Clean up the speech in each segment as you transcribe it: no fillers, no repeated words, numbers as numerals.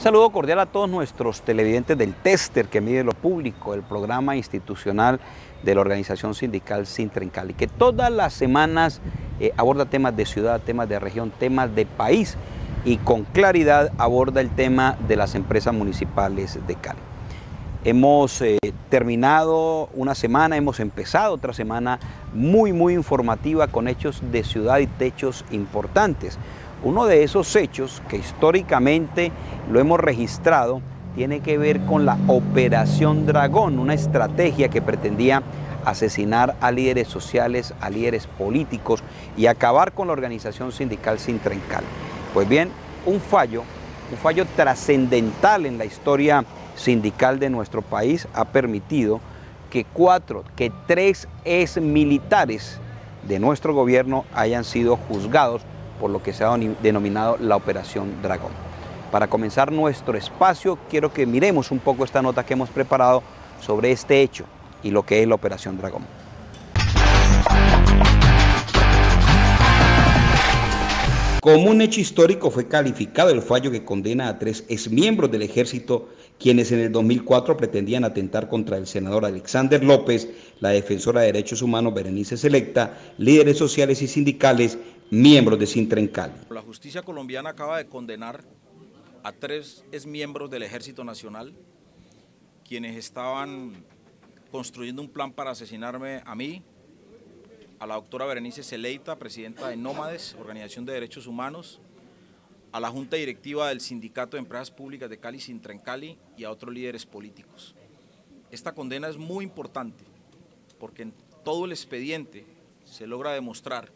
saludo cordial a todos nuestros televidentes del Tester que mide lo público, el programa institucional de la organización sindical Sintra en Cali, que todas las semanas aborda temas de ciudad, temas de región, temas de país y con claridad aborda el tema de las empresas municipales de Cali. Hemos terminado una semana, hemos empezado otra semana muy informativa con hechos de ciudad y hechos importantes. Uno de esos hechos que históricamente lo hemos registrado tiene que ver con la Operación Dragón, una estrategia que pretendía asesinar a líderes sociales, a líderes políticos y acabar con la organización sindical Sintra en Cali. Pues bien, un fallo trascendental en la historia sindical de nuestro país ha permitido que tres exmilitares de nuestro gobierno hayan sido juzgados por lo que se ha denominado la Operación Dragón. Para comenzar nuestro espacio, quiero que miremos un poco esta nota que hemos preparado sobre este hecho y lo que es la Operación Dragón. Como un hecho histórico fue calificado el fallo que condena a tres exmiembros del ejército quienes en el 2004 pretendían atentar contra el senador Alexander López, la defensora de derechos humanos Berenice Selecta, líderes sociales y sindicales, miembros de Sintra en Cali. La justicia colombiana acaba de condenar a tres exmiembros del Ejército Nacional quienes estaban construyendo un plan para asesinarme a mí, a la doctora Berenice Selecta, presidenta de Nómades, Organización de Derechos Humanos, a la Junta Directiva del Sindicato de Empresas Públicas de Cali, Sintra en Cali, y a otros líderes políticos. Esta condena es muy importante porque en todo el expediente se logra demostrar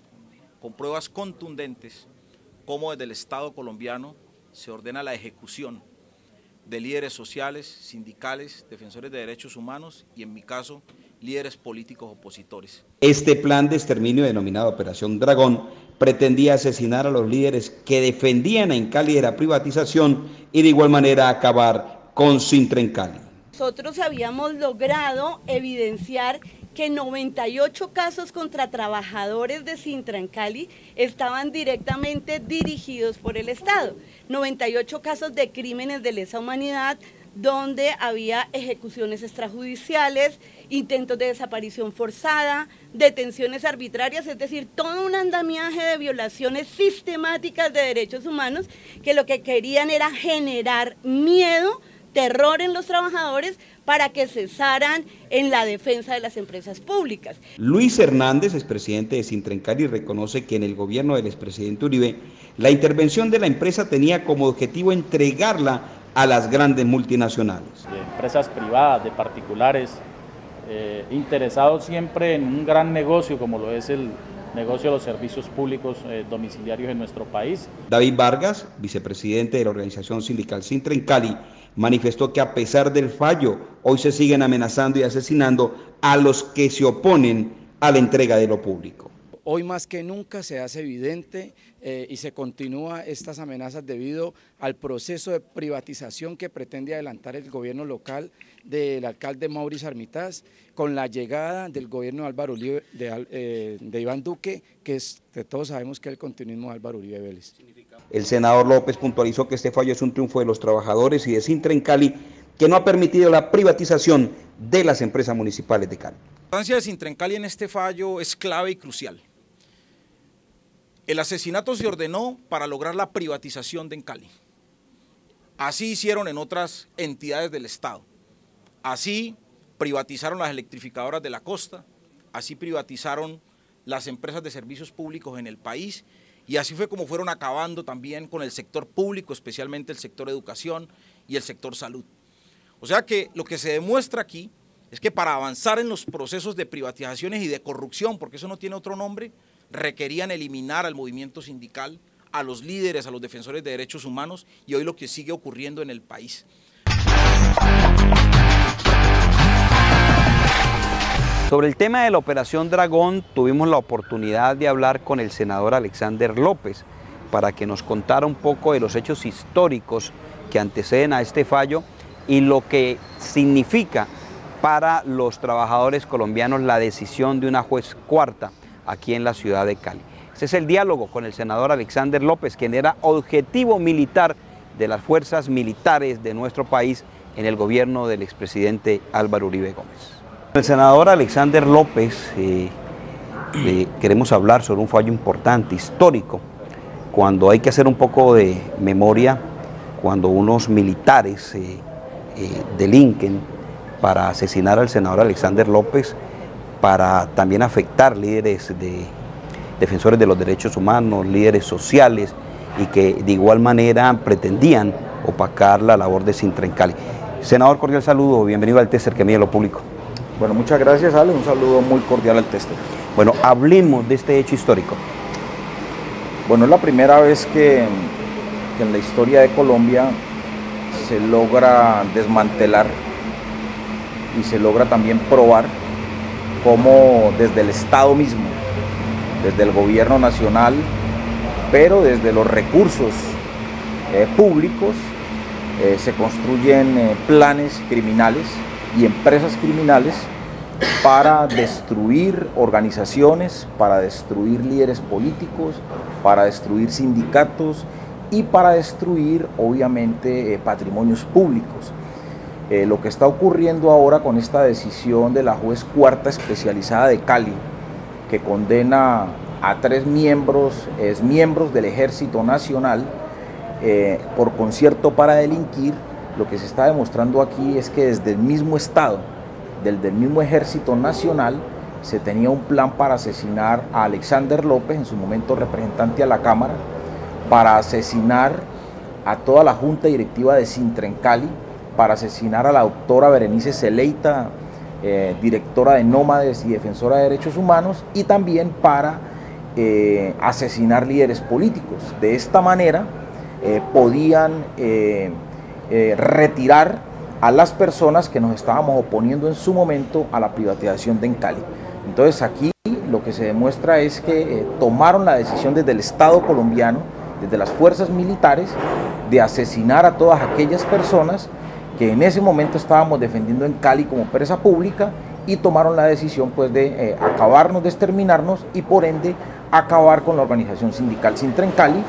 con pruebas contundentes cómo desde el Estado colombiano se ordena la ejecución de líderes sociales, sindicales, defensores de derechos humanos y, en mi caso, líderes políticos opositores. Este plan de exterminio denominado Operación Dragón pretendía asesinar a los líderes que defendían en Cali de la privatización y de igual manera acabar con Sintra en Cali. Nosotros habíamos logrado evidenciar que 98 casos contra trabajadores de Sintra en Cali estaban directamente dirigidos por el Estado. 98 casos de crímenes de lesa humanidad, donde había ejecuciones extrajudiciales, intentos de desaparición forzada, detenciones arbitrarias, es decir, todo un andamiaje de violaciones sistemáticas de derechos humanos que lo que querían era generar miedo, terror en los trabajadores para que cesaran en la defensa de las empresas públicas. Luis Hernández, expresidente de Sintra en Cali, reconoce que en el gobierno del expresidente Uribe, la intervención de la empresa tenía como objetivo entregarla a las grandes multinacionales. De empresas privadas, de particulares, interesados siempre en un gran negocio como lo es el negocio de los servicios públicos domiciliarios en nuestro país. David Vargas, vicepresidente de la organización sindical Sintra en Cali, manifestó que a pesar del fallo, hoy se siguen amenazando y asesinando a los que se oponen a la entrega de lo público. Hoy más que nunca se hace evidente y se continúa estas amenazas debido al proceso de privatización que pretende adelantar el gobierno local del alcalde Mauricio Armitaz con la llegada del gobierno de Álvaro Uribe, de Iván Duque, que todos sabemos que es el continuismo de Álvaro Uribe Vélez. El senador López puntualizó que este fallo es un triunfo de los trabajadores y de Sintra en Cali, que no ha permitido la privatización de las empresas municipales de Cali. La importancia de Sintra en Cali en este fallo es clave y crucial. El asesinato se ordenó para lograr la privatización de Cali. Así hicieron en otras entidades del Estado. Así privatizaron las electrificadoras de la costa, así privatizaron las empresas de servicios públicos en el país y así fue como fueron acabando también con el sector público, especialmente el sector educación y el sector salud. O sea que lo que se demuestra aquí es que para avanzar en los procesos de privatizaciones y de corrupción, porque eso no tiene otro nombre, requerían eliminar al movimiento sindical, a los líderes, a los defensores de derechos humanos y hoy lo que sigue ocurriendo en el país. Sobre el tema de la Operación Dragón tuvimos la oportunidad de hablar con el senador Alexander López para que nos contara un poco de los hechos históricos que anteceden a este fallo y lo que significa para los trabajadores colombianos la decisión de una juez cuarta aquí en la ciudad de Cali. Ese es el diálogo con el senador Alexander López, quien era objetivo militar de las fuerzas militares de nuestro país en el gobierno del expresidente Álvaro Uribe Gómez. El senador Alexander López, queremos hablar sobre un fallo importante, histórico, cuando hay que hacer un poco de memoria, cuando unos militares delinquen para asesinar al senador Alexander López, para también afectar líderes defensores de los derechos humanos, líderes sociales, y que de igual manera pretendían opacar la labor de Sintra en Cali. Senador, cordial saludo, bienvenido al Tester que mide lo público. Bueno, muchas gracias, Ale, un saludo muy cordial al Tester. Bueno, hablemos de este hecho histórico. Bueno, es la primera vez que en la historia de Colombia se logra desmantelar y se logra también probar cómo desde el Estado mismo, desde el gobierno nacional, pero desde los recursos públicos, se construyen planes criminales y empresas criminales para destruir organizaciones, para destruir líderes políticos, para destruir sindicatos y para destruir, obviamente, patrimonios públicos. Lo que está ocurriendo ahora con esta decisión de la juez cuarta especializada de Cali, que condena a 3 miembros del Ejército Nacional por concierto para delinquir, lo que se está demostrando aquí es que desde el mismo Estado, desde el mismo Ejército Nacional, se tenía un plan para asesinar a Alexander López, en su momento representante a la Cámara, para asesinar a toda la Junta Directiva de Sintra en Cali, para asesinar a la doctora Berenice Zeleita, directora de Nómades y defensora de derechos humanos, y también para asesinar líderes políticos. De esta manera podían retirar a las personas que nos estábamos oponiendo en su momento a la privatización de Encali. Entonces aquí lo que se demuestra es que tomaron la decisión desde el Estado colombiano, desde las fuerzas militares, de asesinar a todas aquellas personas que en ese momento estábamos defendiendo en Cali como empresa pública, y tomaron la decisión pues de acabarnos, de exterminarnos y por ende acabar con la organización sindical Sintra en Cali.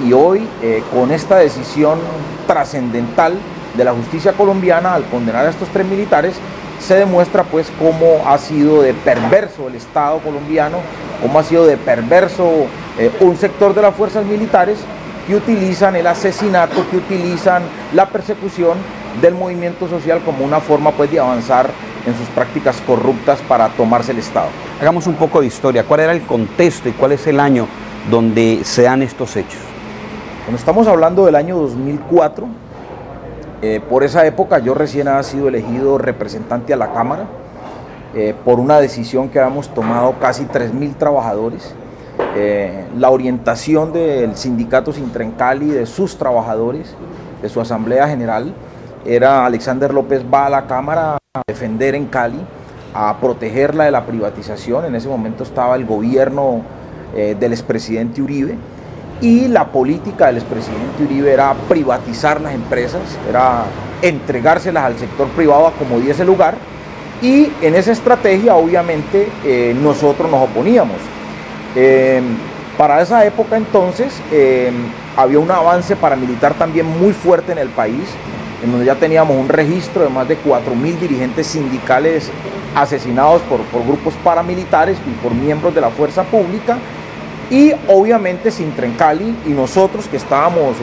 Y hoy con esta decisión trascendental de la justicia colombiana al condenar a estos 3 militares, se demuestra pues cómo ha sido de perverso el Estado colombiano, cómo ha sido de perverso un sector de las fuerzas militares que utilizan el asesinato, que utilizan la persecución del movimiento social como una forma pues de avanzar en sus prácticas corruptas para tomarse el Estado. Hagamos un poco de historia. ¿Cuál era el contexto y cuál es el año donde se dan estos hechos? Bueno, estamos hablando del año 2004. Por esa época yo recién había sido elegido representante a la Cámara por una decisión que habíamos tomado casi 3.000 trabajadores. La orientación del sindicato Sintra en Cali, de sus trabajadores, de su asamblea general, era: Alexander López va a la Cámara a defender en Cali, a protegerla de la privatización. En ese momento estaba el gobierno del expresidente Uribe, y la política del expresidente Uribe era privatizar las empresas, era entregárselas al sector privado a como diese lugar, y en esa estrategia obviamente nosotros nos oponíamos. Para esa época entonces había un avance paramilitar también muy fuerte en el país, en donde ya teníamos un registro de más de 4.000 dirigentes sindicales asesinados por grupos paramilitares y por miembros de la fuerza pública. Y obviamente Sintra en Cali y nosotros que estábamos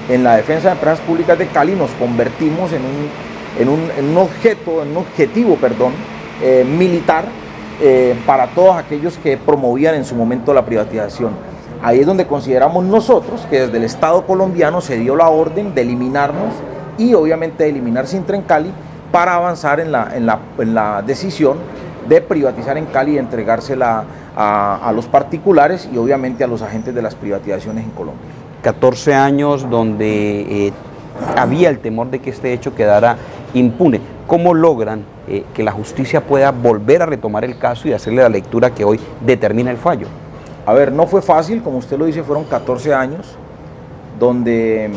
en la defensa de empresas públicas de Cali nos convertimos en un objetivo militar para todos aquellos que promovían en su momento la privatización. Ahí es donde consideramos nosotros que desde el Estado colombiano se dio la orden de eliminarnos y obviamente de eliminar Sintra en Cali para avanzar en la decisión de privatizar en Cali y entregársela a los particulares y obviamente a los agentes de las privatizaciones en Colombia. 14 años donde había el temor de que este hecho quedara impune. ¿Cómo logran que la justicia pueda volver a retomar el caso y hacerle la lectura que hoy determina el fallo? A ver, no fue fácil, como usted lo dice, fueron 14 años donde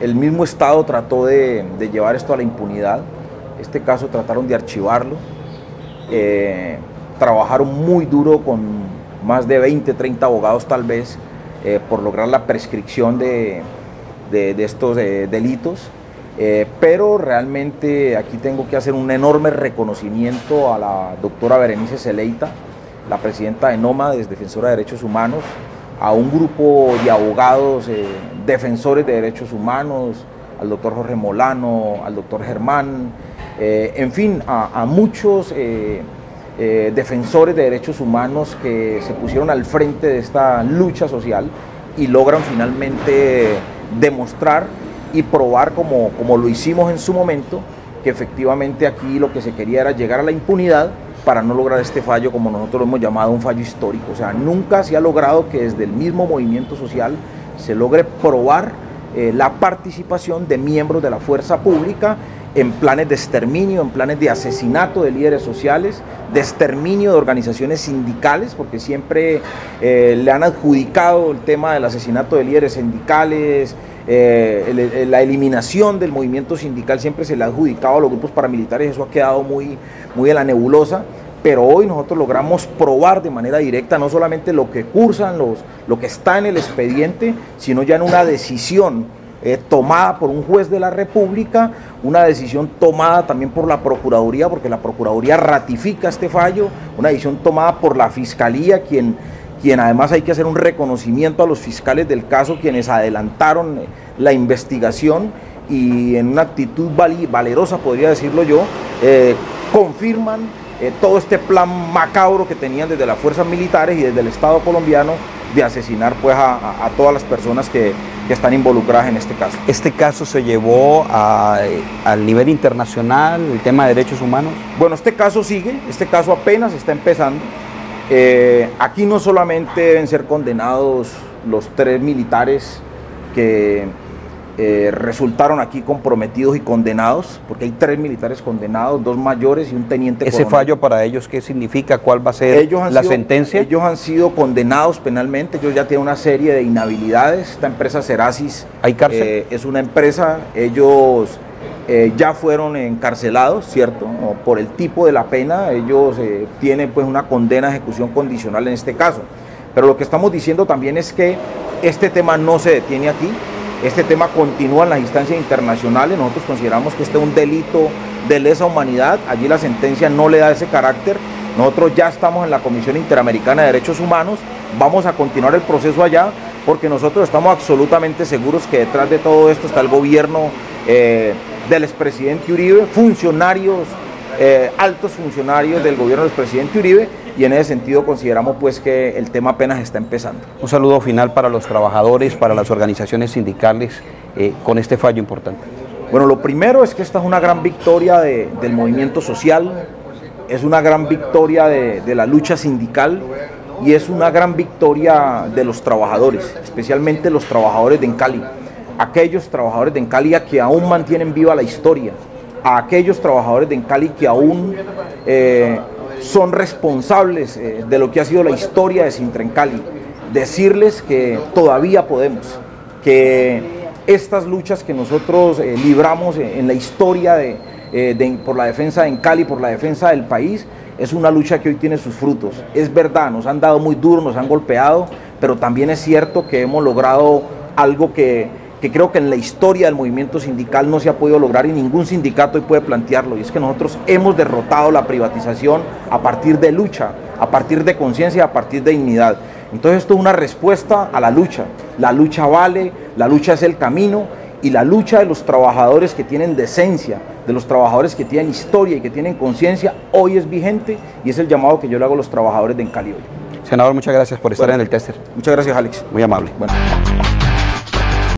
el mismo Estado trató de llevar esto a la impunidad. Este caso trataron de archivarlo. Trabajaron muy duro con más de 20, 30 abogados tal vez por lograr la prescripción de de estos delitos. Pero realmente aquí tengo que hacer un enorme reconocimiento a la doctora Berenice Zeleita, la presidenta de Nómades, defensora de derechos humanos, a un grupo de abogados defensores de derechos humanos, al doctor Jorge Molano, al doctor Germán, en fin, a muchos defensores de derechos humanos que se pusieron al frente de esta lucha social y logran finalmente demostrar y probar, como lo hicimos en su momento, que efectivamente aquí lo que se quería era llegar a la impunidad para no lograr este fallo, como nosotros lo hemos llamado, un fallo histórico. O sea, nunca se ha logrado que desde el mismo movimiento social se logre probar la participación de miembros de la fuerza pública en planes de exterminio, en planes de asesinato de líderes sociales, de exterminio de organizaciones sindicales, porque siempre le han adjudicado el tema del asesinato de líderes sindicales, la eliminación del movimiento sindical siempre se le ha adjudicado a los grupos paramilitares. Eso ha quedado muy en la nebulosa, pero hoy nosotros logramos probar de manera directa no solamente lo que cursan, lo que está en el expediente, sino ya en una decisión tomada por un juez de la República, una decisión tomada también por la Procuraduría, porque la Procuraduría ratifica este fallo, una decisión tomada por la Fiscalía, quien además hay que hacer un reconocimiento a los fiscales del caso, quienes adelantaron la investigación y en una actitud valerosa, podría decirlo yo, confirman todo este plan macabro que tenían desde las fuerzas militares y desde el Estado colombiano de asesinar pues a todas las personas que están involucradas en este caso. ¿Este caso se llevó al nivel internacional, el tema de derechos humanos? Bueno, este caso sigue, este caso apenas está empezando. Aquí no solamente deben ser condenados los 3 militares que resultaron aquí comprometidos y condenados, porque hay 3 militares condenados, 2 mayores y un teniente coronel. ¿Ese fallo para ellos qué significa? ¿Cuál va a ser la sentencia? Ellos han sido condenados penalmente, ellos ya tienen una serie de inhabilidades. Esta empresa Serasis ¿hay cárcel? Es una empresa, ellos ya fueron encarcelados, ¿cierto? Por el tipo de la pena, ellos tienen pues una condena a ejecución condicional en este caso. Pero lo que estamos diciendo también es que este tema no se detiene aquí, este tema continúa en las instancias internacionales. Nosotros consideramos que este es un delito de lesa humanidad, allí la sentencia no le da ese carácter. Nosotros ya estamos en la Comisión Interamericana de Derechos Humanos, vamos a continuar el proceso allá, porque nosotros estamos absolutamente seguros que detrás de todo esto está el gobierno del expresidente Uribe, funcionarios, altos funcionarios del gobierno del expresidente Uribe, y en ese sentido consideramos pues que el tema apenas está empezando. Un saludo final para los trabajadores, para las organizaciones sindicales con este fallo importante. Bueno, lo primero es que esta es una gran victoria del movimiento social, es una gran victoria de la lucha sindical y es una gran victoria de los trabajadores, especialmente los trabajadores de Encali, aquellos trabajadores de Encali que aún mantienen viva la historia, a aquellos trabajadores de Encali que aún son responsables de lo que ha sido la historia de Sintra Encali, decirles que todavía podemos, que estas luchas que nosotros libramos en la historia por la defensa de Encali, por la defensa del país, es una lucha que hoy tiene sus frutos. Es verdad, nos han dado muy duro, nos han golpeado, pero también es cierto que hemos logrado algo que creo que en la historia del movimiento sindical no se ha podido lograr y ningún sindicato hoy puede plantearlo, y es que nosotros hemos derrotado la privatización a partir de lucha, a partir de conciencia, a partir de dignidad. Entonces esto es una respuesta a la lucha vale, la lucha es el camino, y la lucha de los trabajadores que tienen decencia, de los trabajadores que tienen historia y que tienen conciencia, hoy es vigente, y es el llamado que yo le hago a los trabajadores de Encali hoy. Senador, muchas gracias por estar en el Tester. Muchas gracias, Alex. Muy amable. Bueno.